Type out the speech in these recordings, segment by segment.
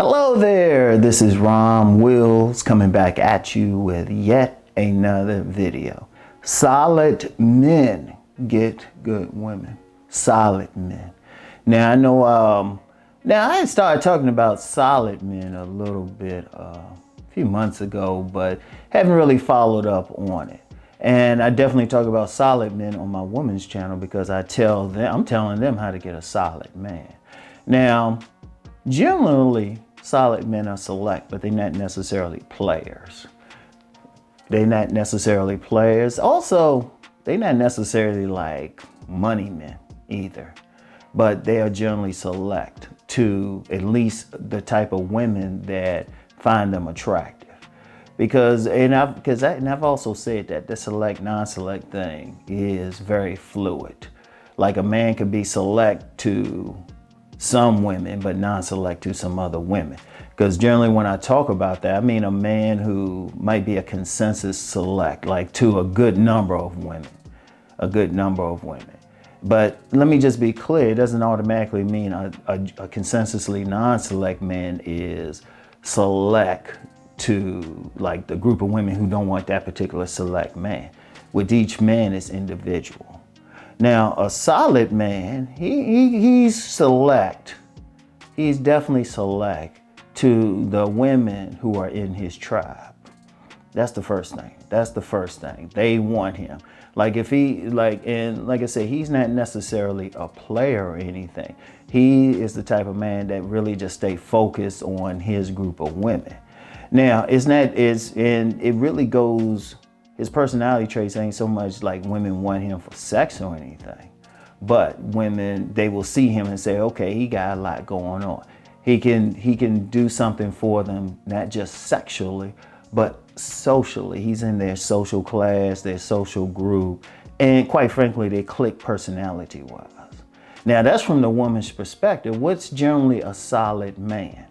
Hello there, this is Rom Wills coming back at you with yet another video. Solid men get good women. Solid men. Now I know, now I had started talking about solid men a little bit a few months ago, but haven't really followed up on it. And I definitely talk about solid men on my woman's channel because I'm telling them how to get a solid man. Now, generally, solid men are select, but they're not necessarily players. They're not necessarily players. Also, they're not necessarily like money men either, but they are generally select to at least the type of women that find them attractive. Because I've also said that the select, non-select thing is very fluid. Like a man could be select to some women, but non-select to some other women. Because generally when I talk about that, I mean a man who might be a consensus select, like to a good number of women, But let me just be clear, it doesn't automatically mean a consensusly non-select man is select to like the group of women who don't want that particular select man. With each man is individual. Now, a solid man, he's select. He's definitely select to the women who are in his tribe. That's the first thing. They want him. Like if like I said, he's not necessarily a player or anything. He is the type of man that really just stay focused on his group of women. Now, it really goes, his personality traits ain't so much like women want him for sex or anything, but women, they will see him and say, okay, he got a lot going on. He can do something for them, not just sexually, but socially. He's in their social class, their social group, and quite frankly, they click personality-wise. Now, that's from the woman's perspective. What's generally a solid man?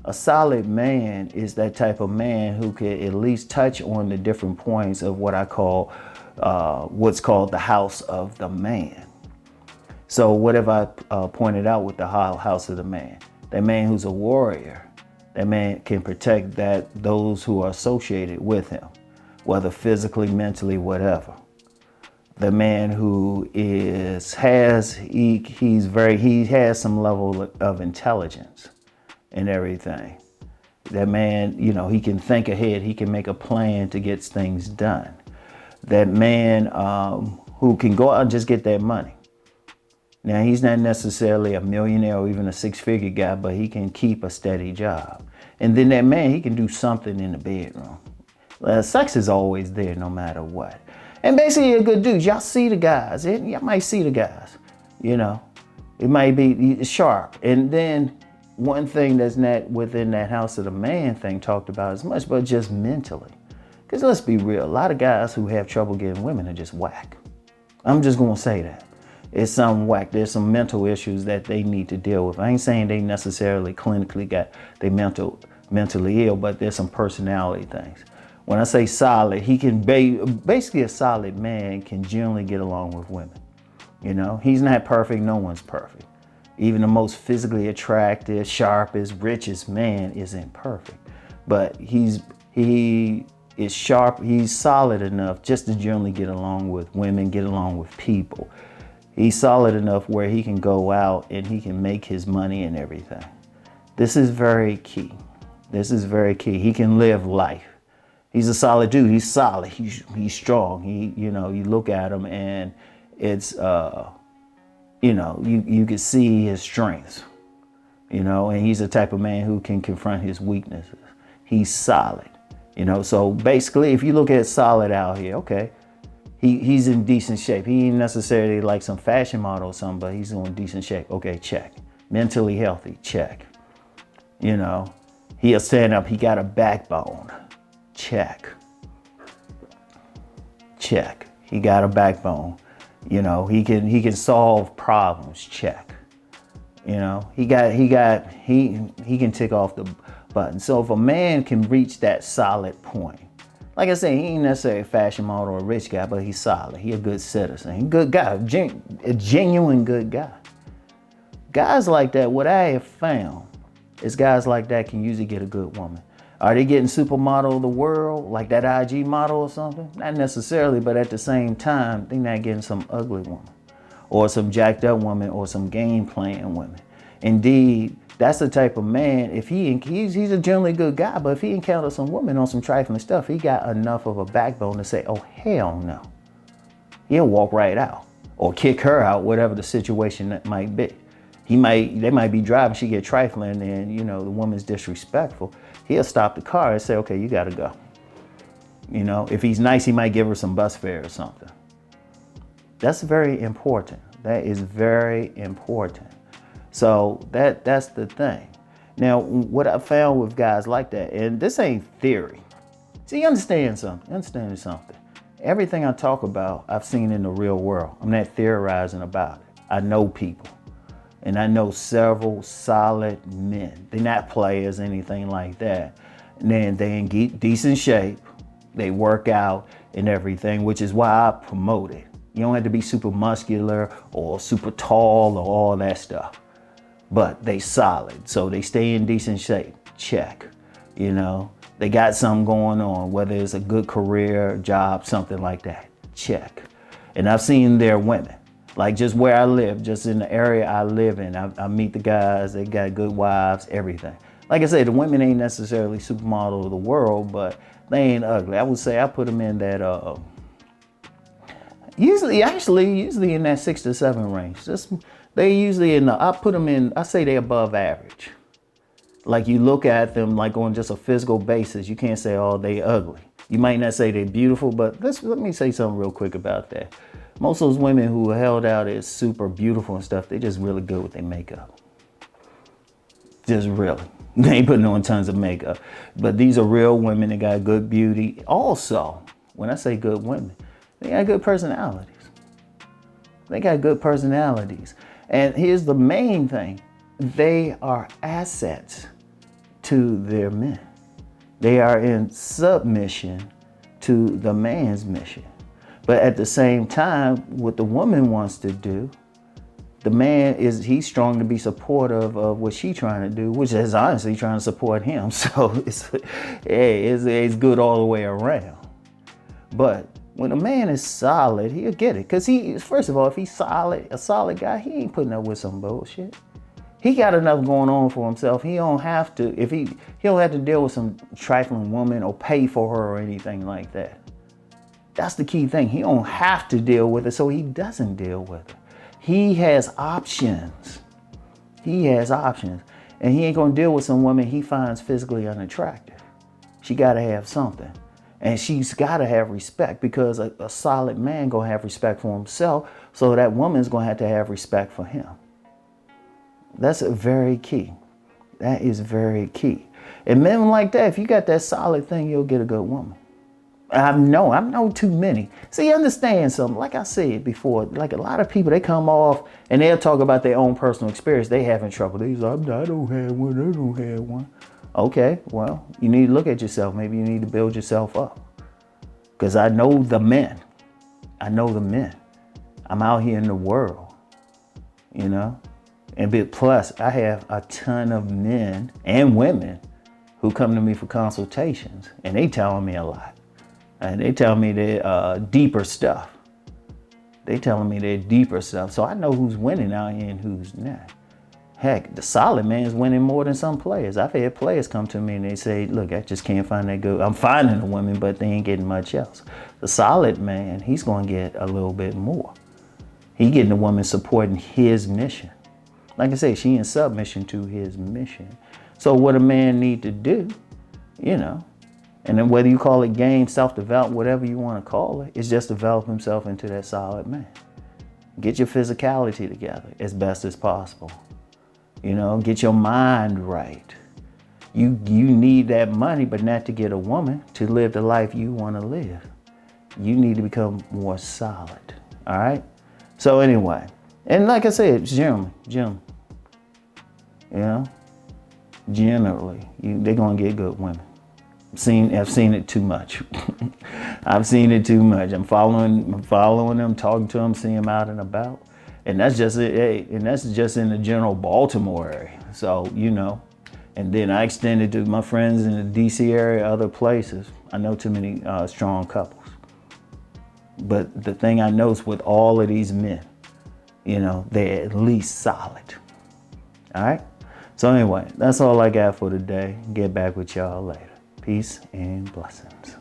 A solid man is that type of man who can at least touch on the different points of what I call, what's called the house of the man. So what have I pointed out with the house of the man? That man who's a warrior, that man can protect those who are associated with him, whether physically, mentally, whatever. The man who he has some level of intelligence and everything. That man, he can think ahead. He can make a plan to get things done. That man who can go out and just get that money. Now, he's not necessarily a millionaire or even a six-figure guy, but he can keep a steady job. And then that man, he can do something in the bedroom. Sex is always there no matter what. And basically a good dude. Y'all see the guys. Y'all might see the guys. It might be sharp. And then one thing that's not within that house of the man thing talked about as much, but just mentally. Because let's be real, a lot of guys who have trouble getting women are just whack. I'm just going to say that. It's some whack. There's some mental issues that they need to deal with. I ain't saying they necessarily clinically they mentally ill, but there's some personality things. When I say solid, he can basically a solid man can generally get along with women. He's not perfect. No one's perfect. Even the most physically attractive, sharpest, richest man isn't perfect. But he is sharp. He's solid enough just to generally get along with women, get along with people. He's solid enough where he can go out and he can make his money and everything. This is very key. He can live life. He's a solid dude. He's solid. He's strong. You look at him and it's, you can see his strengths, and he's the type of man who can confront his weaknesses. He's solid, so basically if you look at solid out here, okay, he's in decent shape. He ain't necessarily like some fashion model or something, but he's in decent shape. Okay, check. Mentally healthy, check. He'll stand up. He got a backbone, check. He got a backbone. He can solve problems, check. He can tick off the button. So if a man can reach that solid point, like I say, he ain't necessarily a fashion model or a rich guy, but he's solid. He a good citizen. He a good guy, a genuine good guy. Guys like that, what I have found, It's guys like that can usually get a good woman. Are they getting supermodel of the world, like that IG model or something? Not necessarily, but at the same time, they're not getting some ugly woman or some jacked up woman or some game playing women. Indeed, that's the type of man, if he's a generally good guy, but if he encounters some woman on some trifling stuff, he got enough of a backbone to say, oh, hell no. He'll walk right out or kick her out, whatever the situation that might be. They might be driving, she get trifling and, you know, the woman's disrespectful. He'll stop the car and say, okay, you gotta go. You know, if he's nice, he might give her some bus fare or something. That's very important. That is very important. So that's the thing. Now, what I found with guys like that, and this ain't theory. See, understand something. Everything I talk about, I've seen in the real world. I'm not theorizing about it. I know people. And I know several solid men. They're not players, anything like that. And then they in decent shape. They work out and everything, which is why I promote it. You don't have to be super muscular or super tall or all that stuff. But they solid, so they stay in decent shape. Check. You know, they got something going on, whether it's a good career, job, something like that. Check. And I've seen their women. Like just where I live, just in the area I live in, I meet the guys, they got good wives, everything. Like I said, the women ain't necessarily supermodel of the world, but they ain't ugly. I would say I put them in that, usually in that 6 to 7 range. They usually I say they above average. Like you look at them like on just a physical basis, you can't say, oh, they ugly. You might not say they're beautiful, but let me say something real quick about that. Most of those women who are held out as super beautiful and stuff, they just really good with their makeup. Just really. They ain't putting on tons of makeup. But these are real women that got good beauty. Also, when I say good women, they got good personalities. They got good personalities. And here's the main thing. They are assets to their men. They are in submission to the man's mission. But at the same time, what the woman wants to do, the man he's strong to be supportive of what she's trying to do, which is honestly trying to support him. So it's good all the way around. But when a man is solid, he'll get it. Because first of all, if he's a solid guy, he ain't putting up with some bullshit. He got enough going on for himself. He don't have to, he don't have to deal with some trifling woman or pay for her or anything like that. That's the key thing. He don't have to deal with it, so he doesn't deal with it. He has options. And he ain't gonna deal with some woman he finds physically unattractive. She gotta have something. And she's gotta have respect, because a solid man gonna have respect for himself, so that woman's gonna have respect for him. That's very key. That is very key. And men like that, if you got that solid thing, you'll get a good woman. I know too many. See, understand something. Like I said before, like a lot of people, they come off and they'll talk about their own personal experience. They having trouble. They's like, I don't have one. Okay, well, you need to look at yourself. Maybe you need to build yourself up. Because I know the men. I'm out here in the world, you know. And plus, I have a ton of men and women who come to me for consultations, and they telling me a lot. And they tell me they're deeper stuff. So I know who's winning out here and who's not. Heck, the solid man is winning more than some players. I've had players come to me and they say, look, I just can't find that good. I'm finding a woman, but they ain't getting much else. The solid man, he's going to get a little bit more. He getting a woman supporting his mission. Like I say, she in submission to his mission. So what a man need to do, you know, and then whether you call it game, self-development, whatever you want to call it, is just develop himself into that solid man. Get your physicality together as best as possible. You know, get your mind right. You need that money, but not to get a woman to live the life you want to live. You need to become more solid. All right? So anyway, and like I said, Jim, you know, generally, they're going to get good women. I've seen it too much. I've seen it too much. I'm following them, talking to them, seeing them out and about. And that's just it. And that's just in the general Baltimore area. So, you know, And then I extended to my friends in the DC area, other places. I know too many strong couples. But the thing I know is with all of these men, they're at least solid. All right? So anyway, that's all I got for today. Get back with y'all later. Peace and blessings.